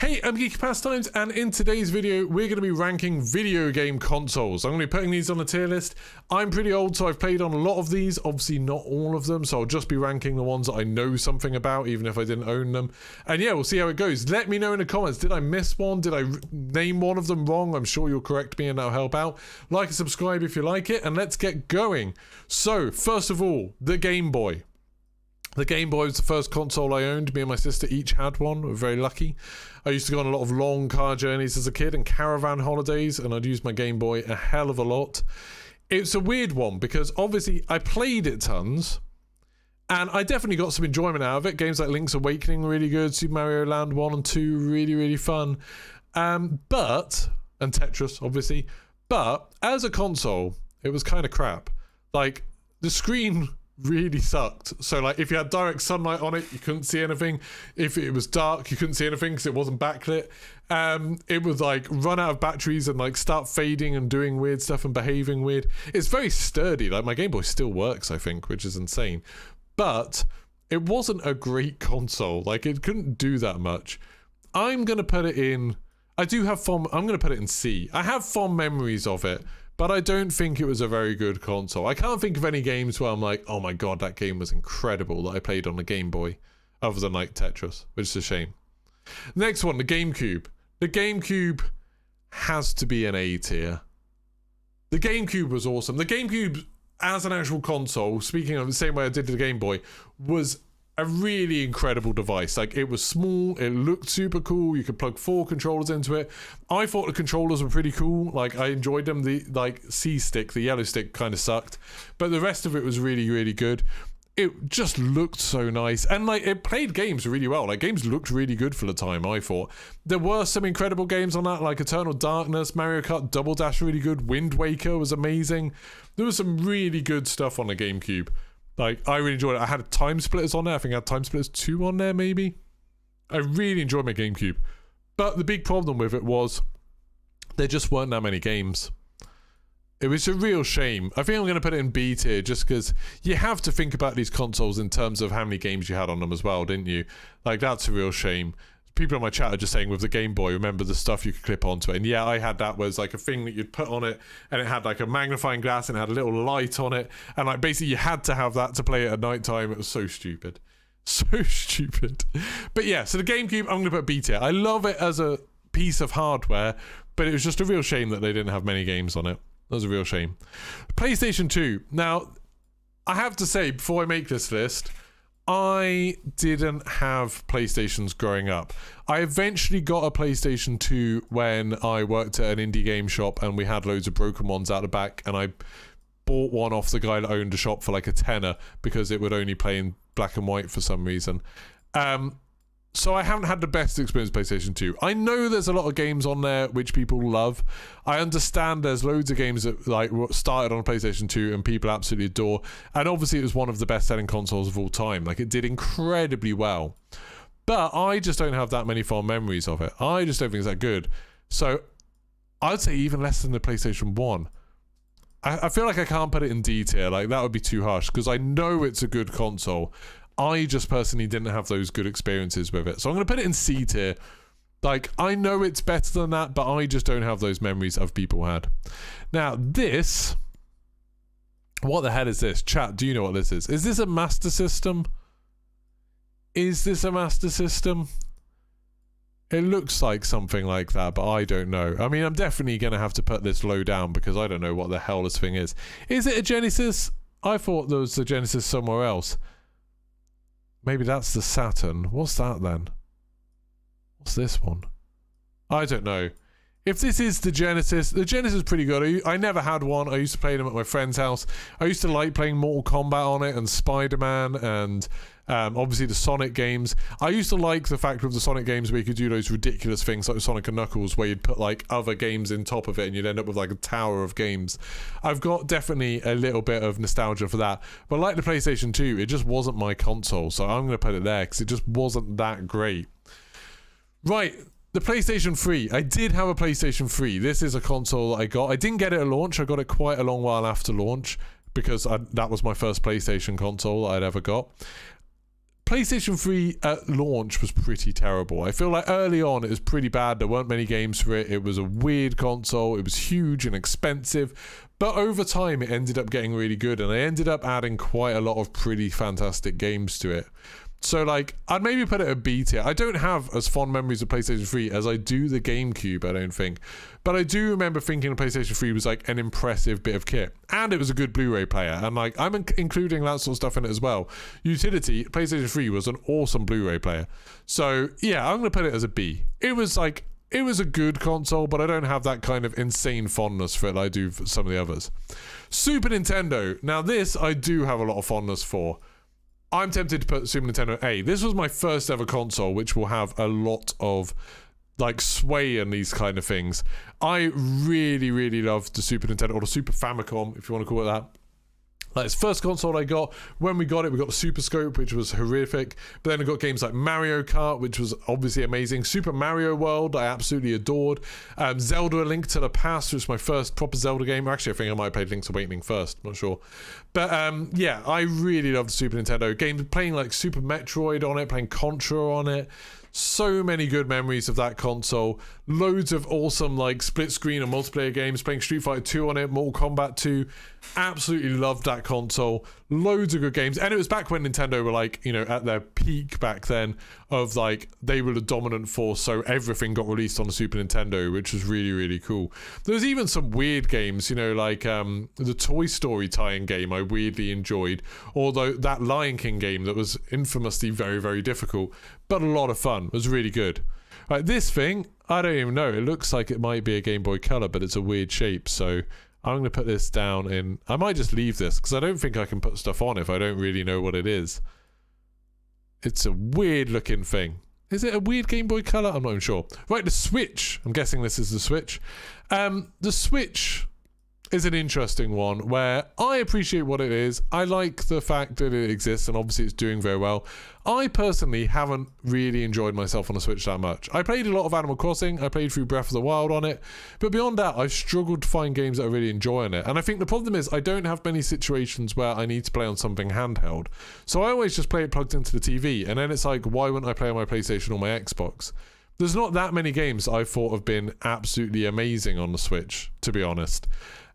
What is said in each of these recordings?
Hey, I'm Geeky Pastimes, and in today's video, we're going to be ranking video game consoles. I'm going to be putting these on a tier list. I'm pretty old, so I've played on a lot of these, obviously not all of them, so I'll just be ranking the ones that I know something about, even if I didn't own them. And yeah, we'll see how it goes. Let me know in the comments, did I miss one? Did I name one of them wrong? I'm sure you'll correct me and that'll help out. Like and subscribe if you like it, and let's get going. So, first of all, the Game Boy. The Game Boy was the first console I owned. Me and my sister each had one. We were very lucky. I used to go on a lot of long car journeys as a kid and caravan holidays, and I'd use my Game Boy a hell of a lot. It's a weird one because obviously I played it tons, and I definitely got some enjoyment out of it. Games like Link's Awakening were really good. Super Mario Land 1 and 2 really, really fun. And Tetris, obviously. But as a console, it was kind of crap. Like, the screen really sucked. So like if you had direct sunlight on it, you couldn't see anything. If it was dark, you couldn't see anything because it wasn't backlit. It would like run out of batteries and like start fading and doing weird stuff and behaving weird. It's very sturdy. Like my Game Boy still works, I think, which is insane. But it wasn't a great console. Like it couldn't do that much. I'm gonna put it in. I'm gonna put it in C. I have fond memories of it, but I don't think it was a very good console. I can't think of any games where I'm like, oh my god, that game was incredible that I played on the Game Boy, other than like Tetris, which is a shame. Next one, the Gamecube. The Gamecube has to be an A tier. The Gamecube was awesome. The Gamecube, as an actual console, speaking of the same way I did the Game Boy, was a really incredible device. Like it was small, it looked super cool, you could plug 4 controllers into it. I thought the controllers were pretty cool, like I enjoyed them. The like C stick, the yellow stick kind of sucked, but the rest of it was really, really good. It just looked so nice, and like it played games really well. Like games looked really good for the time, I thought. There were some incredible games on that, like Eternal Darkness, Mario Kart Double Dash really good, Wind Waker was amazing. There was some really good stuff on the GameCube. Like, I really enjoyed it. I had Time Splitters on there. I think I had Time Splitters 2 on there, maybe. I really enjoyed my GameCube. But the big problem with it was there just weren't that many games. It was a real shame. I think I'm going to put it in B tier just because you have to think about these consoles in terms of how many games you had on them as well, didn't you? Like, that's a real shame. People on my chat are just saying with the Game Boy, remember the stuff you could clip onto it. And yeah, I had that, was like a thing that you'd put on it, and it had like a magnifying glass and it had a little light on it, and like basically you had to have that to play it at night time. It was so stupid. So stupid. But yeah, so the GameCube, I'm gonna put B tier. I love it as a piece of hardware, but it was just a real shame that they didn't have many games on it. That was a real shame. PlayStation 2. Now, I have to say, before I make this list, I didn't have PlayStations growing up. I eventually got a PlayStation 2 when I worked at an indie game shop and we had loads of broken ones out the back, and I bought one off the guy that owned the shop for like a tenner because it would only play in black and white for some reason. So I haven't had the best experience with PlayStation 2. I know there's a lot of games on there which people love. I understand there's loads of games that like started on PlayStation 2 and people absolutely adore. And obviously it was one of the best-selling consoles of all time. Like it did incredibly well. But I just don't have that many fond memories of it. I just don't think it's that good. So I'd say even less than the PlayStation 1. I feel like I can't put it in D tier. Like that would be too harsh because I know it's a good console. I just personally didn't have those good experiences with it. So I'm going to put it in C tier. Like, I know it's better than that, but I just don't have those memories of people had. Now, this... What the hell is this? Chat, do you know what this is? Is this a Master System? Is this a Master System? It looks like something like that, but I don't know. I mean, I'm definitely going to have to put this low down because I don't know what the hell this thing is. Is it a Genesis? I thought there was a Genesis somewhere else. Maybe that's the Saturn. What's that then? What's this one? I don't know. If this is the Genesis is pretty good. I never had one. I used to play them at my friend's house. I used to like playing Mortal Kombat on it and Spider-Man and obviously the Sonic games. I used to like the fact with the Sonic games where you could do those ridiculous things like Sonic and Knuckles where you'd put like other games in top of it and you'd end up with like a tower of games. I've got definitely a little bit of nostalgia for that. But like the PlayStation 2, it just wasn't my console. So I'm going to put it there because it just wasn't that great. Right. The PlayStation 3. I did have a PlayStation 3. This is a console that I got. I didn't get it at launch. I got it quite a long while after launch because that was my first PlayStation console that I'd ever got. PlayStation 3 at launch was pretty terrible. I feel like early on it was pretty bad. There weren't many games for it. It was a weird console. It was huge and expensive. But over time, it ended up getting really good, and I ended up adding quite a lot of pretty fantastic games to it. So, like, I'd maybe put it a B tier. I don't have as fond memories of PlayStation 3 as I do the GameCube, I don't think. But I do remember thinking the PlayStation 3 was, like, an impressive bit of kit. And it was a good Blu-ray player. And, like, I'm including that sort of stuff in it as well. Utility, PlayStation 3 was an awesome Blu-ray player. So, yeah, I'm going to put it as a B. It was, like, it was a good console, but I don't have that kind of insane fondness for it like I do for some of the others. Super Nintendo. Now, this I do have a lot of fondness for. I'm tempted to put Super Nintendo A. This was my first ever console, which will have a lot of like sway and these kind of things. I really, really loved the Super Nintendo, or the Super Famicom, if you want to call it that. Like, it's first console I got. When we got it, we got the Super Scope, which was horrific. But then I got games like Mario Kart, which was obviously amazing. Super Mario World, I absolutely adored. Zelda: A Link to the Past, which was my first proper Zelda game. Actually, I think I might have played Link's Awakening first. I'm not sure. But yeah, I really loved the Super Nintendo. Games playing like Super Metroid on it, playing Contra on it. So many good memories of that console. Loads of awesome like split screen and multiplayer games, playing Street Fighter 2 on it, Mortal Kombat 2. Absolutely loved that console. Loads of good games. And it was back when Nintendo were like, you know, at their peak back then of like, they were the dominant force, so everything got released on the Super Nintendo, which was really, really cool. There was even some weird games, you know, like the Toy Story tie-in game I weirdly enjoyed, although that Lion King game that was infamously very, very difficult, but a lot of fun. It was really good. Right, this thing, I don't even know. It looks like it might be a Game Boy Color, but it's a weird shape, so I'm going to put this down in... I might just leave this, because I don't think I can put stuff on if I don't really know what it is. It's a weird looking thing. Is it a weird Game Boy Color? I'm not even sure. Right, the Switch. I'm guessing this is the Switch. The Switch is an interesting one where I appreciate what it is. I like the fact that it exists, and obviously it's doing very well. I personally haven't really enjoyed myself on the Switch that much. I played a lot of Animal Crossing. I played through Breath of the Wild on it. But beyond that, I've struggled to find games that I really enjoy on it. And I think the problem is I don't have many situations where I need to play on something handheld. So I always just play it plugged into the TV. And then it's like, why wouldn't I play on my PlayStation or my Xbox? There's not that many games I thought have been absolutely amazing on the Switch, to be honest.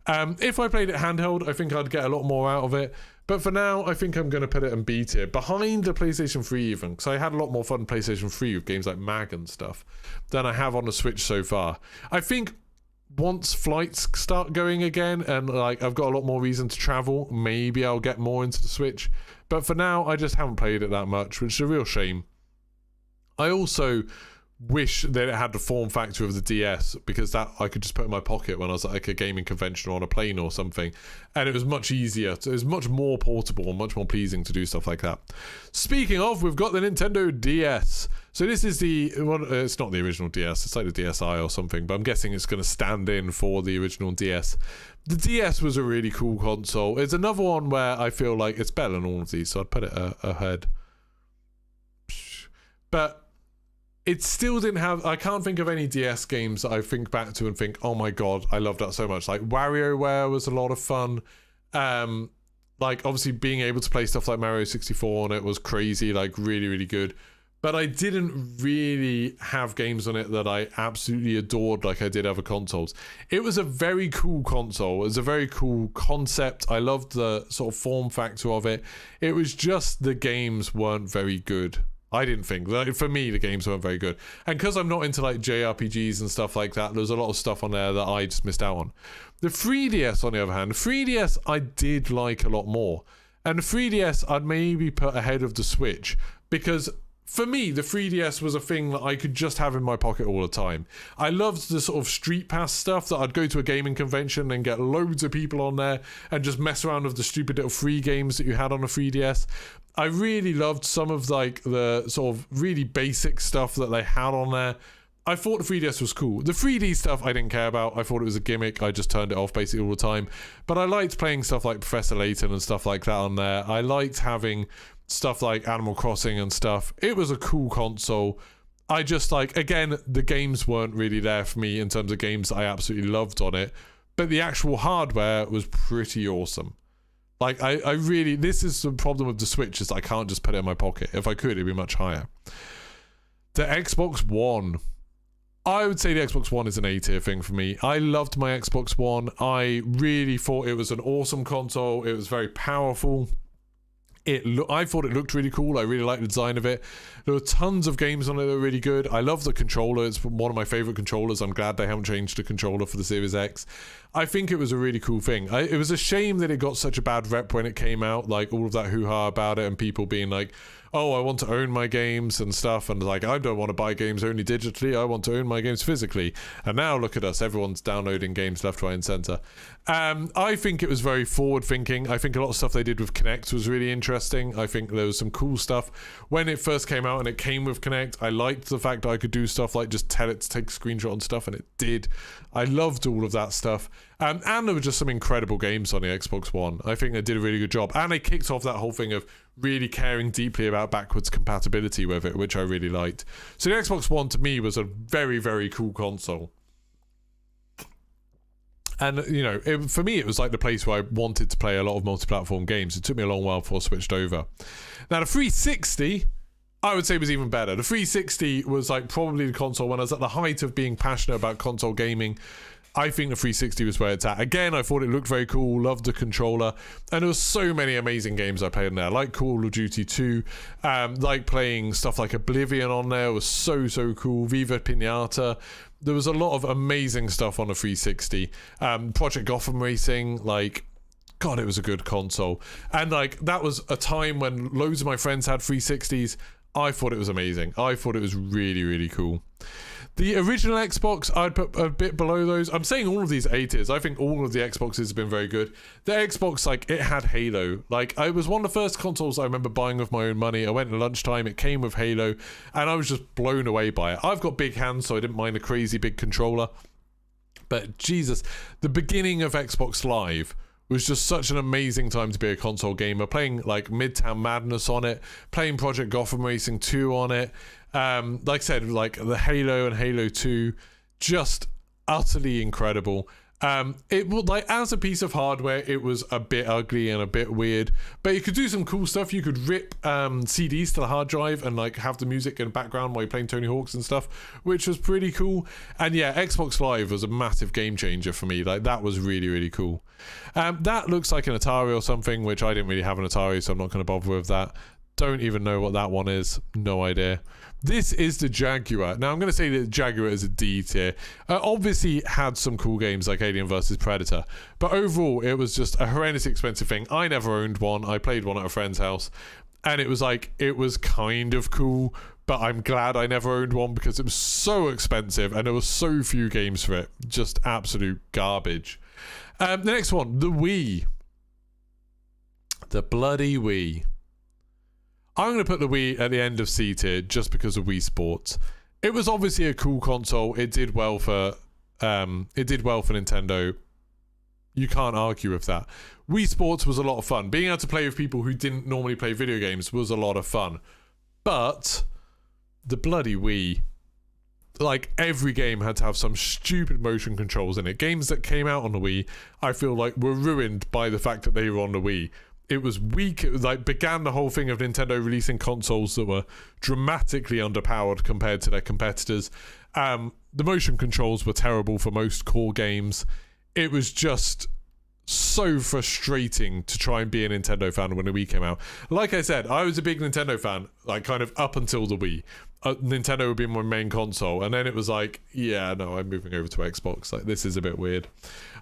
If I played it handheld, I think I'd get a lot more out of it. But for now, I think I'm going to put it in B tier, behind the PlayStation 3 even, because I had a lot more fun on PlayStation 3 with games like Mag and stuff than I have on the Switch so far. I think once flights start going again and like I've got a lot more reason to travel, maybe I'll get more into the Switch. But for now, I just haven't played it that much, which is a real shame. I also wish that it had the form factor of the DS, because that I could just put in my pocket when I was at like a gaming convention or on a plane or something, and it was much easier. So it was much more portable and much more pleasing to do stuff like that. Speaking of, we've got the Nintendo DS. So this is the well, it's not the original DS, it's like the DSi or something, but I'm guessing it's going to stand in for the original DS. The DS was a really cool console. It's another one where I feel like it's better than all of these, so I'd put it ahead. But it still didn't have... I can't think of any DS games that I think back to and think, oh my god, I love that so much. Like, WarioWare was a lot of fun. Like, obviously, being able to play stuff like Mario 64 on it was crazy, like, really, really good. But I didn't really have games on it that I absolutely adored like I did other consoles. It was a very cool console. It was a very cool concept. I loved the sort of form factor of it. It was just the games weren't very good. I didn't think. Like, for me, the games weren't very good. And because I'm not into like JRPGs and stuff like that, there's a lot of stuff on there that I just missed out on. The 3DS, on the other hand, 3DS I did like a lot more. And the 3DS I'd maybe put ahead of the Switch, because for me, the 3DS was a thing that I could just have in my pocket all the time. I loved the sort of Street Pass stuff that I'd go to a gaming convention and get loads of people on there and just mess around with the stupid little free games that you had on the 3DS. I really loved some of like the sort of really basic stuff that they had on there. I thought the 3DS was cool. The 3D stuff I didn't care about. I thought it was a gimmick. I just turned it off basically all the time. But I liked playing stuff like Professor Layton and stuff like that on there. I liked having stuff like Animal Crossing and stuff. It was a cool console. I just like, again, the games weren't really there for me in terms of games that I absolutely loved on it. But the actual hardware was pretty awesome. Like, I really, this is the problem with the Switch, is I can't just put it in my pocket. If I could, it'd be much higher. The Xbox One. I would say the Xbox One is an A-tier thing for me. I loved my Xbox One. I really thought it was an awesome console. It was very powerful. I thought it looked really cool. I really liked the design of it. There were tons of games on it that were really good. I love the controller. It's one of my favorite controllers. I'm glad they haven't changed the controller for the Series X. I think it was a really cool thing. It was a shame that it got such a bad rep when it came out, like all of that hoo-ha about it and people being like, oh, I want to own my games and stuff, and like, I don't want to buy games only digitally, I want to own my games physically. And now look at us, everyone's downloading games left, right and centre. I think it was very forward thinking. I think a lot of stuff they did with Kinect was really interesting. I think there was some cool stuff when it first came out and it came with Kinect. I liked the fact that I could do stuff like just tell it to take a screenshot and stuff, and it did. I loved all of that stuff. And there were just some incredible games on the Xbox One. I think they did a really good job. And they kicked off that whole thing of really caring deeply about backwards compatibility with it, which I really liked. So the Xbox One, to me, was a very, very cool console. And, you know, for me, it was like the place where I wanted to play a lot of multi-platform games. It took me a long while before I switched over. Now, the 360... I would say was even better. The 360 was like probably the console when I was at the height of being passionate about console gaming. I think the 360 was where it's at. Again, I thought it looked very cool, loved the controller, and there were so many amazing games I played in there, like Call of Duty 2, like playing stuff like Oblivion on there was so cool, Viva Pinata. There was a lot of amazing stuff on the 360. Project Gotham Racing, like... God, it was a good console. And like, that was a time when loads of my friends had 360s. I thought it was amazing. I thought it was really, really cool. The original Xbox, I'd put a bit below those. I'm saying all of these A tiers. I think all of the Xboxes have been very good. The Xbox, like, it had Halo. Like, it was one of the first consoles I remember buying with my own money. I went at lunchtime, it came with Halo, and I was just blown away by it. I've got big hands, so I didn't mind a crazy big controller. But Jesus, the beginning of Xbox Live was just such an amazing time to be a console gamer, playing like Midtown Madness on it, playing Project Gotham Racing 2 on it. Like I said, like the Halo and Halo 2, just utterly incredible. It would, like, as a piece of hardware, it was a bit ugly and a bit weird, but you could do some cool stuff. You could rip CDs to the hard drive and like have the music in the background while you're playing Tony Hawk's and stuff, which was pretty cool. And yeah, Xbox Live was a massive game changer for me. Like, that was really, really cool. That looks like an Atari or something, which I didn't really have an Atari, so I'm not going to bother with that. Don't even know what that one is. No idea. This is the Jaguar. Now, I'm going to say that the Jaguar is a D tier. Obviously, had some cool games like Alien vs. Predator, but overall, it was just a horrendously expensive thing. I never owned one. I played one at a friend's house, and it was like, it was kind of cool, but I'm glad I never owned one because it was so expensive, and there were so few games for it. Just absolute garbage. The next one, the Wii. The bloody Wii. I'm going to put the Wii at the end of C tier just because of Wii Sports. It was obviously a cool console. It did well for Nintendo. You can't argue with that. Wii Sports was a lot of fun. Being able to play with people who didn't normally play video games was a lot of fun. But the bloody Wii, like, every game had to have some stupid motion controls in it. Games that came out on the Wii, I feel like, were ruined by the fact that they were on the Wii. It was weak. It was like, began the whole thing of Nintendo releasing consoles that were dramatically underpowered compared to their competitors. The motion controls were terrible for most core games. It was just so frustrating to try and be a Nintendo fan when the Wii came out. Like I said, I was a big Nintendo fan, like, kind of up until the Wii. Nintendo would be my main console, and then it was like, yeah, no, I'm moving over to Xbox. Like, this is a bit weird.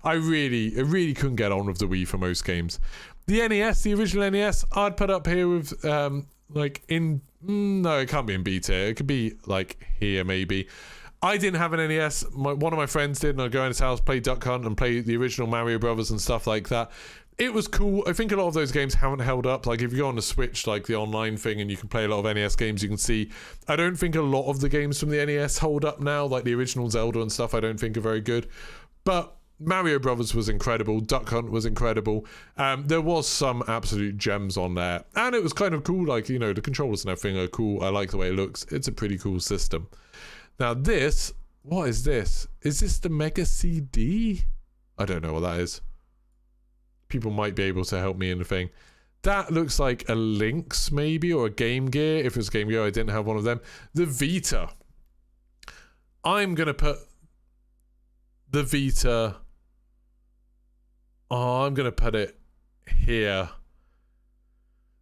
I really couldn't get on with the Wii for most games. The NES, the original NES, I'd put up here with, no, it can't be in B tier. It could be, like, here, maybe. I didn't have an NES. One of my friends did, and I'd go in his house, play Duck Hunt, and play the original Mario Brothers and stuff like that. It was cool. I think a lot of those games haven't held up. Like, if you go on the Switch, like the online thing, and you can play a lot of NES games, you can see, I don't think a lot of the games from the NES hold up now. Like the original Zelda and stuff, I don't think are very good. But Mario Brothers was incredible. Duck Hunt was incredible. There was some absolute gems on there. And it was kind of cool. Like, you know, the controllers and everything are cool. I like the way it looks. It's a pretty cool system. Now this, what is this? Is this the Mega CD? I don't know what that is. people might be able to help me in the thing. That looks like a Lynx maybe, or a Game Gear. If it was Game Gear, I didn't have one of them. The Vita. I'm going to put the Vita... Oh, I'm going to put it here.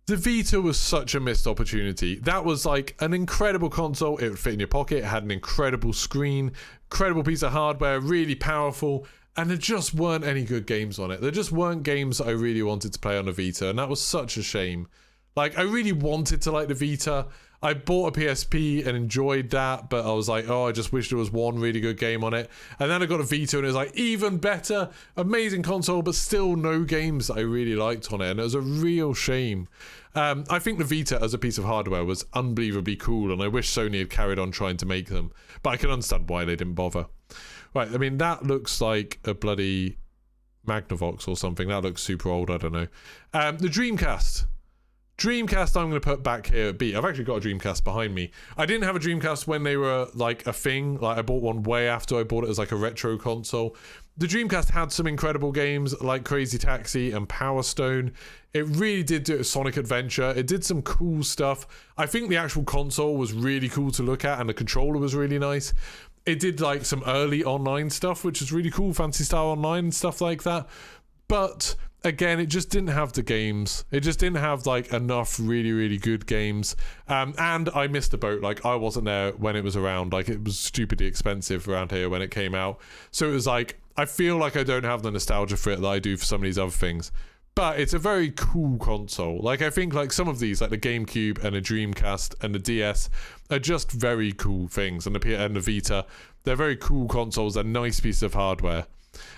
The Vita was such a missed opportunity. That was like an incredible console. It would fit in your pocket. It had an incredible screen, incredible piece of hardware, really powerful. And there just weren't any good games on it. There just weren't games that I really wanted to play on the Vita. And that was such a shame. Like, I really wanted to like the Vita. I bought a PSP and enjoyed that, but I was like, oh, I just wish there was one really good game on it. And then I got a Vita and it was like, even better, amazing console, but still no games that I really liked on it. And it was a real shame. I think the Vita as a piece of hardware was unbelievably cool, and I wish Sony had carried on trying to make them. But I can understand why they didn't bother. Right, I mean, that looks like a bloody Magnavox or something. That looks super old, I don't know. The Dreamcast. Dreamcast I'm going to put back here at B. I've actually got a Dreamcast behind me. I didn't have a Dreamcast when they were like a thing. Like, I bought one way after I bought it as like a retro console. The Dreamcast had some incredible games like Crazy Taxi and Power Stone. It really did do a Sonic Adventure. It did some cool stuff. I think the actual console was really cool to look at, and the controller was really nice. It did like some early online stuff, which is really cool, Fantasy Star Online and stuff like that. But again, it just didn't have the games. It just didn't have like enough really, really good games. And I missed the boat. Like, I wasn't there when it was around. Like, it was stupidly expensive around here when it came out. So it was like, I feel like I don't have the nostalgia for it that I do for some of these other things. But it's a very cool console. Like, I think like some of these, like the GameCube and the Dreamcast and the DS, are just very cool things. And the Vita, they're very cool consoles. They're nice pieces of hardware.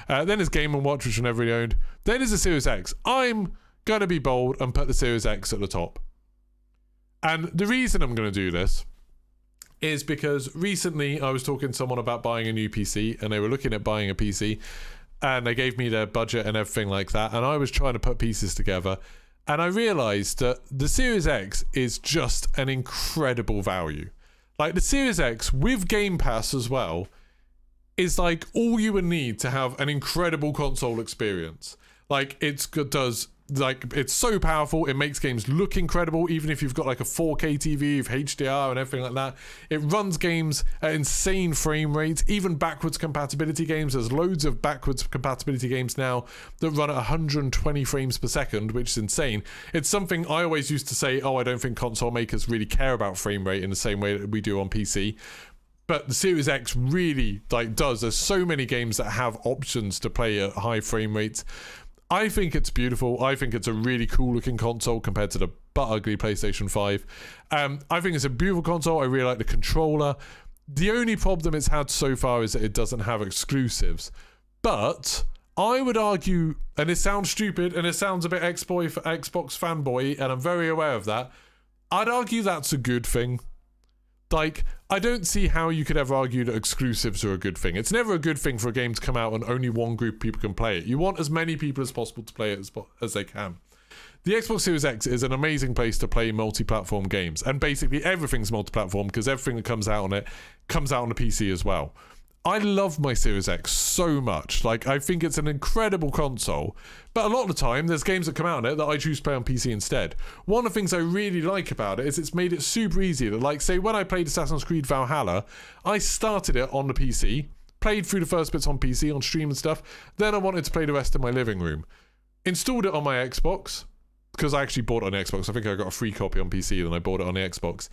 Then there's Game & Watch, which I never really owned. Then there's the Series X. I'm going to be bold and put the Series X at the top. And the reason I'm going to do this is because recently I was talking to someone about buying a new PC, and they were looking at buying a PC, and they gave me their budget and everything like that, and I was trying to put pieces together, and I realized that the Series X is just an incredible value. Like, the Series X with Game Pass as well is like all you would need to have an incredible console experience. Like, it's so powerful, it makes games look incredible, even if you've got like a 4K TV with HDR and everything like that. It runs games at insane frame rates, even backwards compatibility games. There's loads of backwards compatibility games now that run at 120 frames per second, which is insane. It's something I always used to say, oh, I don't think console makers really care about frame rate in the same way that we do on PC. But the Series X really does. There's so many games that have options to play at high frame rates. I think it's beautiful. I think it's a really cool looking console compared to the butt ugly PlayStation 5. I think it's a beautiful console. I really like the controller. The only problem it's had so far is that it doesn't have exclusives. But I would argue, and it sounds stupid and it sounds a bit Xbox fanboy, and I'm very aware of that, I'd argue that's a good thing. Like, I don't see how you could ever argue that exclusives are a good thing. It's never a good thing for a game to come out and only one group of people can play it. You want as many people as possible to play it as they can. The Xbox Series X is an amazing place to play multi-platform games. And basically everything's multi-platform because everything that comes out on it comes out on the PC as well. I love my Series X so much. Like, I think it's an incredible console. But a lot of the time, there's games that come out on it that I choose to play on PC instead. One of the things I really like about it is it's made it super easy. Like, say, when I played Assassin's Creed Valhalla, I started it on the PC, played through the first bits on PC, on stream and stuff. Then I wanted to play the rest in my living room. Installed it on my Xbox, because I actually bought it on the Xbox. I think I got a free copy on PC, and I bought it on the Xbox.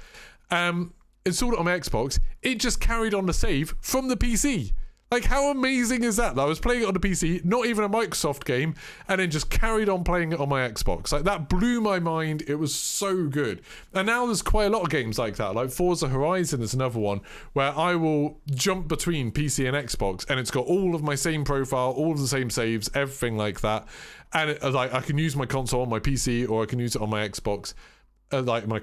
Installed it on my Xbox, it just carried on the save from the PC. Like, how amazing is that? I was playing it on the PC, not even a Microsoft game, and then just carried on playing it on my Xbox. Like, that blew my mind. It was so good. And now there's quite a lot of games like that. Like Forza Horizon is another one where I will jump between PC and Xbox, and it's got all of my same profile, all of the same saves, everything like that. And I can use my console on my PC, or I can use it on my Xbox, like my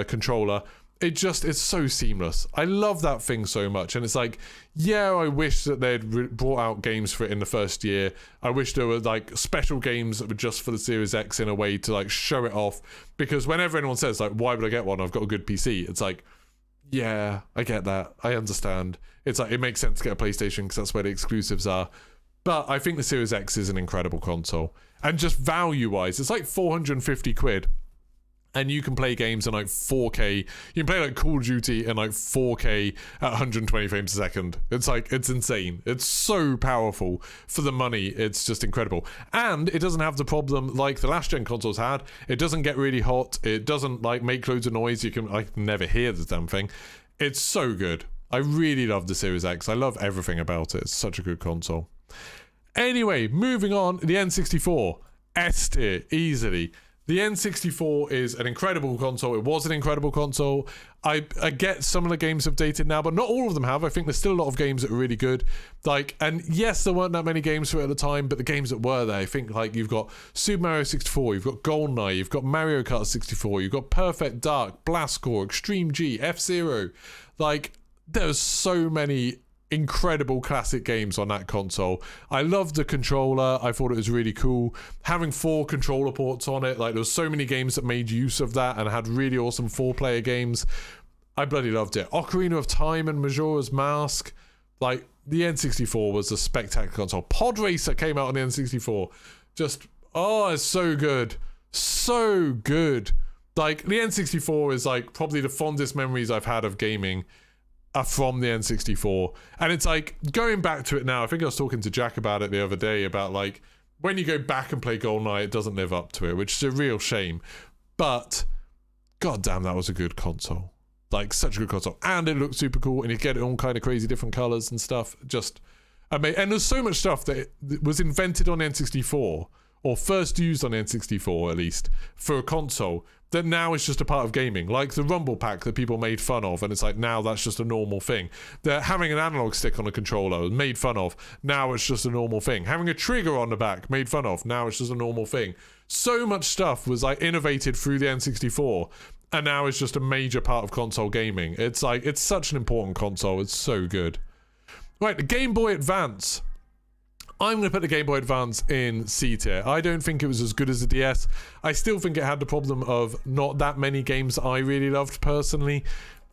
controller. It's so seamless. I love that thing so much. And it's like, yeah, I wish that they'd brought out games for it in the first year. I wish there were like special games that were just for the Series X in a way to like show it off. Because whenever anyone says like, why would I get one? I've got a good PC. It's like, yeah, I get that. I understand. It's like, it makes sense to get a PlayStation because that's where the exclusives are. But I think the Series X is an incredible console. And just value-wise, it's like 450 quid. And you can play games in like 4K. You can play like Call of Duty in like 4K at 120 frames a second. It's like, it's insane. It's so powerful for the money. It's just incredible. And it doesn't have the problem like the last gen consoles had. It doesn't get really hot. It doesn't like make loads of noise. I can never hear the damn thing. It's so good. I really love the Series X. I love everything about it. It's such a good console. Anyway, moving on, the N64. S tier, easily. The N64 is an incredible console. It was an incredible console. I get some of the games have dated now, but not all of them have. I think there's still a lot of games that are really good. Like, and yes, there weren't that many games for it at the time, but the games that were there, I think like you've got Super Mario 64, you've got GoldenEye, you've got Mario Kart 64, you've got Perfect Dark, Blast Corps, Extreme G, F-Zero. Like, there's so many incredible classic games on that console. I loved the controller. I thought it was really cool having 4 controller ports on it. Like, there was so many games that made use of that and had really awesome 4-player games. I bloody loved it. Ocarina of Time and Majora's Mask. Like, the N64 was a spectacular console. Pod Racer came out on the N64. Just, oh, it's so good. So good. Like, the N64 is like probably the fondest memories I've had of gaming are from the N64. And it's like, going back to it now, I think I was talking to Jack about it the other day, about like, when you go back and play GoldenEye, it doesn't live up to it, which is a real shame. But, goddamn, that was a good console. Like, such a good console. And it looked super cool, and you get it all kind of crazy different colors and stuff. Just amazing. And there's so much stuff that was invented on N64, or first used on N64 at least, for a console, that now is just a part of gaming. Like the Rumble Pack that people made fun of, and it's like, now that's just a normal thing. That having an analog stick on a controller was made fun of, now it's just a normal thing. Having a trigger on the back, made fun of, now it's just a normal thing. So much stuff was like innovated through the N64, and now it's just a major part of console gaming. It's like, it's such an important console. It's so good. Right, the Game Boy Advance. I'm going to put the Game Boy Advance in C tier. I don't think it was as good as the DS. I still think it had the problem of not that many games that I really loved personally.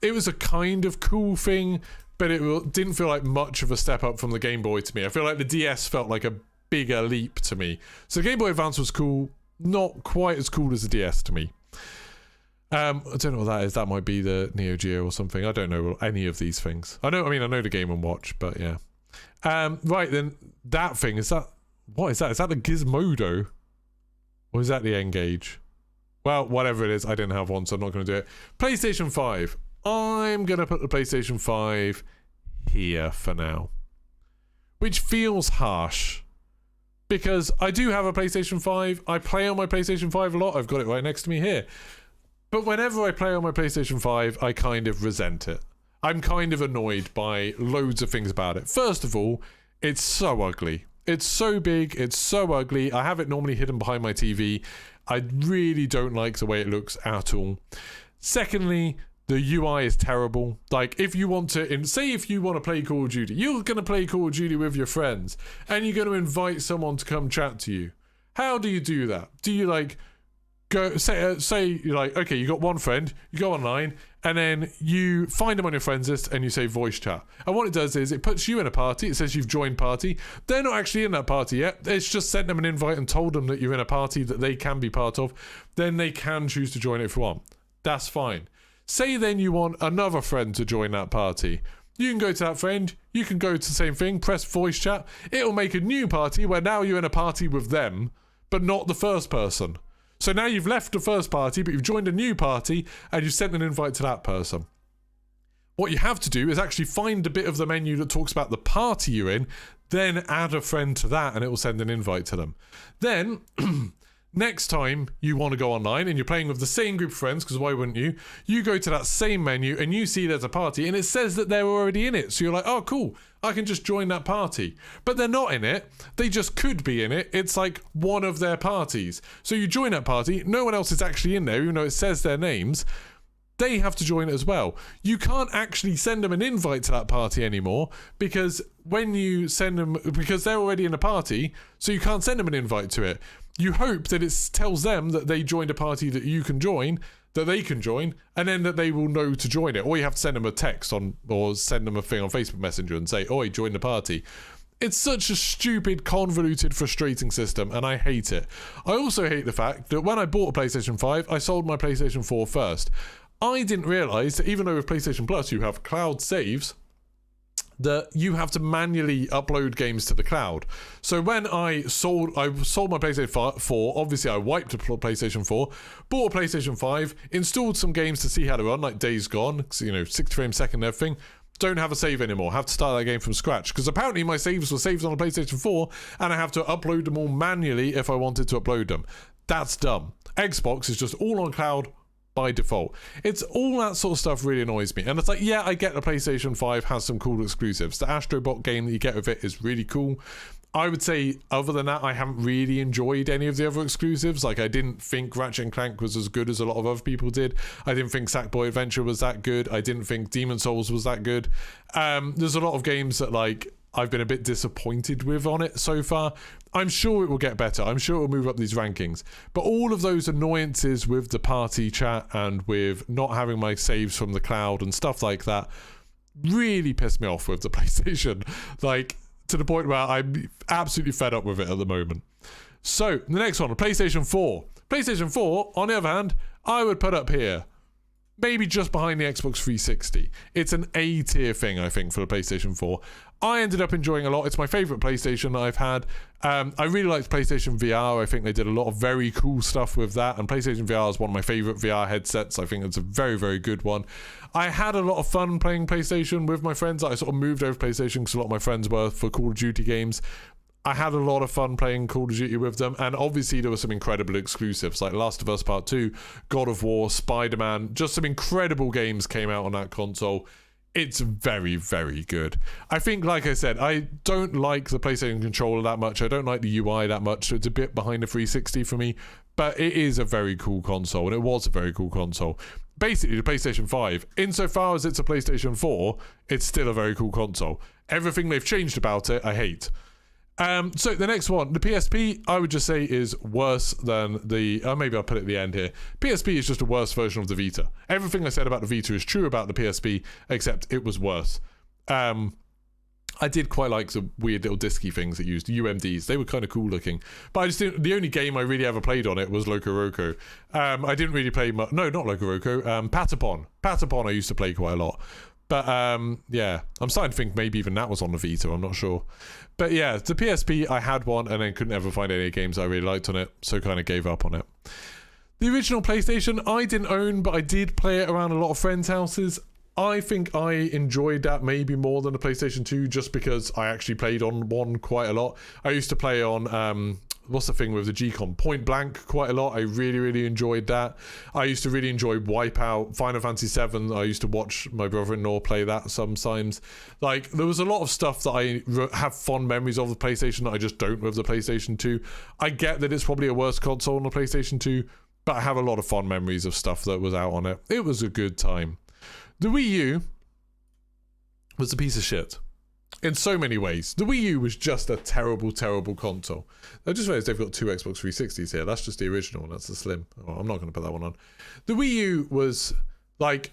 It was a kind of cool thing, but it didn't feel like much of a step up from the Game Boy to me. I feel like the DS felt like a bigger leap to me. So the Game Boy Advance was cool, not quite as cool as the DS to me. I don't know what that is. That might be the Neo Geo or something. I don't know any of these things. I know the Game & Watch, but yeah. Right, then, that thing, what is that? Is that the Gizmodo? Or is that the N-Gage? Well, whatever it is, I didn't have one, so I'm not going to do it. PlayStation 5. I'm going to put the PlayStation 5 here for now. Which feels harsh. Because I do have a PlayStation 5. I play on my PlayStation 5 a lot. I've got it right next to me here. But whenever I play on my PlayStation 5, I kind of resent it. I'm kind of annoyed by loads of things about it. First of all, it's so ugly. It's so big, it's so ugly. I have it normally hidden behind my TV. I really don't like the way it looks at all. Secondly, the UI is terrible. Like, if you want to, say if you want to play Call of Duty, you're going to play Call of Duty with your friends, and you're going to invite someone to come chat to you. How do you do that? Do you like go say you're like, okay, you got one friend, you go online, and then you find them on your friends list and you say voice chat, and what it does is it puts you in a party. It says you've joined party. They're not actually in that party yet. It's just sent them an invite and told them that you're in a party that they can be part of. Then they can choose to join it if you want. That's fine. Say then you want another friend to join that party. You can go to that friend, you can go to the same thing, press voice chat. It'll make a new party where now you're in a party with them, but not the first person. So now you've left the first party, but you've joined a new party, and you've sent an invite to that person. What you have to do is actually find a bit of the menu that talks about the party you're in, then add a friend to that, and it will send an invite to them. Then, next time you want to go online, and you're playing with the same group of friends, because why wouldn't you? You go to that same menu, and you see there's a party, and it says that they're already in it. So you're like, oh, cool, I can just join that party. But they're not in it. They just could be in it. It's like one of their parties. So you join that party. No one else is actually in there, even though it says their names. They have to join it as well. You can't actually send them an invite to that party anymore, because when you send them, because they're already in a party, so you can't send them an invite to it. You hope that it tells them that they joined a party that you can join, that they can join, and then that they will know to join it. Or you have to send them a text on, or send them a thing on Facebook Messenger and say, "Oi, join the party." It's such a stupid, convoluted, frustrating system, and I hate it. I also hate the fact that when I bought a PlayStation 5, I sold my PlayStation 4 first. I didn't realise that even though with PlayStation Plus you have cloud saves, that you have to manually upload games to the cloud. So when I sold my PlayStation 4, obviously I wiped a PlayStation 4, bought a PlayStation 5, installed some games to see how to run, like Days Gone, 60 frames a second and everything. Don't have a save anymore, have to start that game from scratch, because apparently my saves were saved on a PlayStation 4 and I have to upload them all manually if I wanted to upload them. That's dumb. Xbox is just all on cloud by default. It's all that sort of stuff really annoys me. And it's like, yeah, I get the PlayStation 5 has some cool exclusives. The Astro Bot game that you get with it is really cool. I would say, other than that, I haven't really enjoyed any of the other exclusives. Like, I didn't think Ratchet & Clank was as good as a lot of other people did. I didn't think Sackboy Adventure was that good. I didn't think Demon's Souls was that good. There's a lot of games that, like, I've been a bit disappointed with on it so far. I'm sure it will get better. I'm sure it will move up these rankings. But all of those annoyances with the party chat and with not having my saves from the cloud and stuff like that really pissed me off with the PlayStation. Like, to the point where I'm absolutely fed up with it at the moment. So, the next one, PlayStation 4. PlayStation 4, on the other hand, I would put up here. Maybe just behind the Xbox 360. It's an A-tier thing, I think, for the PlayStation 4. I ended up enjoying a lot. It's my favourite PlayStation that I've had. I really liked PlayStation VR. I think they did a lot of very cool stuff with that. And PlayStation VR is one of my favourite VR headsets. I think it's a very, very good one. I had a lot of fun playing PlayStation with my friends. I sort of moved over to PlayStation because a lot of my friends were for Call of Duty games. I had a lot of fun playing Call of Duty with them, and obviously there were some incredible exclusives like Last of Us Part 2, God of War, Spider-Man, just some incredible games came out on that console. It's very, very good. I think, like I said, I don't like the PlayStation controller that much. I don't like the UI that much, so it's a bit behind the 360 for me, but it is a very cool console, and it was a very cool console. Basically, the PlayStation 5, insofar as it's a PlayStation 4, it's still a very cool console. Everything they've changed about it, I hate. So the next one, the PSP, I would just say is worse than the, maybe I'll put it at the end here. PSP is just a worse version of the Vita. Everything I said about the Vita is true about the PSP, except it was worse. I did quite like the weird little disky things that used UMDs. They were kind of cool looking. But I just didn't, the only game I really ever played on it was Loco Roco. I didn't really play much, no, not Loco Roco, Patapon. Patapon I used to play quite a lot. But yeah, I'm starting to think maybe even that was on the Vita, I'm not sure. But yeah, the PSP, I had one and then couldn't ever find any games I really liked on it, so kind of gave up on it. The original PlayStation, I didn't own, but I did play it around a lot of friends' houses. I think I enjoyed that maybe more than the PlayStation 2 just because I actually played on one quite a lot. I used to play on, what's the thing with the G-Con? Point Blank quite a lot. I really, really enjoyed that. I used to really enjoy Wipeout, Final Fantasy 7. I used to watch my brother-in-law play that sometimes. Like, there was a lot of stuff that I have fond memories of the PlayStation that I just don't with the PlayStation 2. I get that it's probably a worse console on the PlayStation 2, but I have a lot of fond memories of stuff that was out on it. It was a good time. The Wii U was a piece of shit. In so many ways. The Wii U was just a terrible, terrible console. I just realized they've got two Xbox 360s here. That's just the original. That's the Slim. Oh, I'm not going to put that one on. The Wii U was like...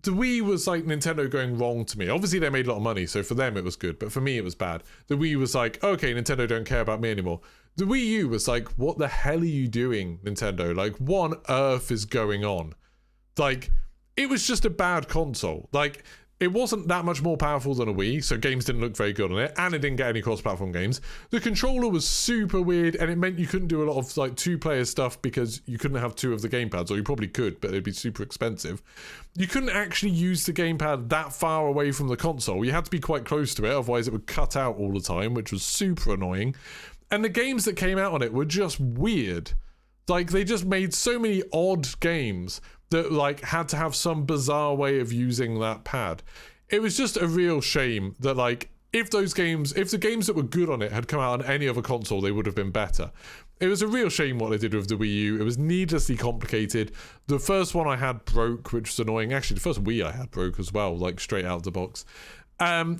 The Wii was like Nintendo going wrong to me. Obviously, they made a lot of money, so for them it was good. But for me, it was bad. The Wii was like, okay, Nintendo don't care about me anymore. The Wii U was like, what the hell are you doing, Nintendo? Like, what on earth is going on? Like... It was just a bad console. Like, it wasn't that much more powerful than a Wii, so games didn't look very good on it, and it didn't get any cross-platform games. The controller was super weird, and it meant you couldn't do a lot of, like, two-player stuff because you couldn't have two of the gamepads, or you probably could, but it'd be super expensive. You couldn't actually use the gamepad that far away from the console. You had to be quite close to it, otherwise it would cut out all the time, which was super annoying. And the games that came out on it were just weird. Like, they just made so many odd games that, like, had to have some bizarre way of using that pad. It was just a real shame that, like, if the games that were good on it had come out on any other console, they would have been better. It was a real shame what they did with the Wii U. It was needlessly complicated. The first one I had broke, which was annoying. Actually, the first Wii I had broke as well, like, straight out of the box.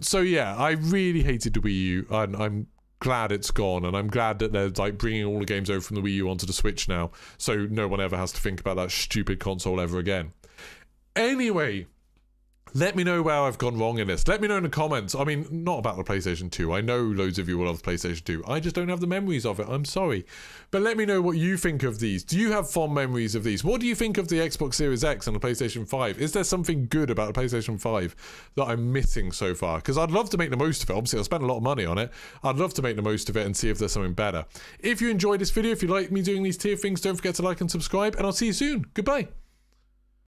So, yeah, I really hated the Wii U, and I'm glad it's gone, and I'm glad that they're like bringing all the games over from the Wii U onto the Switch now, so no one ever has to think about that stupid console ever again. Anyway, Let me know where I've gone wrong in this. Let me know in the comments. I mean, not about the PlayStation 2. I know loads of you will love the PlayStation 2. I just don't have the memories of it. I'm sorry. But let me know what you think of these. Do you have fond memories of these? What do you think of the Xbox Series X and the PlayStation 5? Is there something good about the PlayStation 5 that I'm missing so far? Because I'd love to make the most of it. Obviously, I spent a lot of money on it. I'd love to make the most of it and see if there's something better. If you enjoyed this video, if you like me doing these tier things, don't forget to like and subscribe. And I'll see you soon. Goodbye.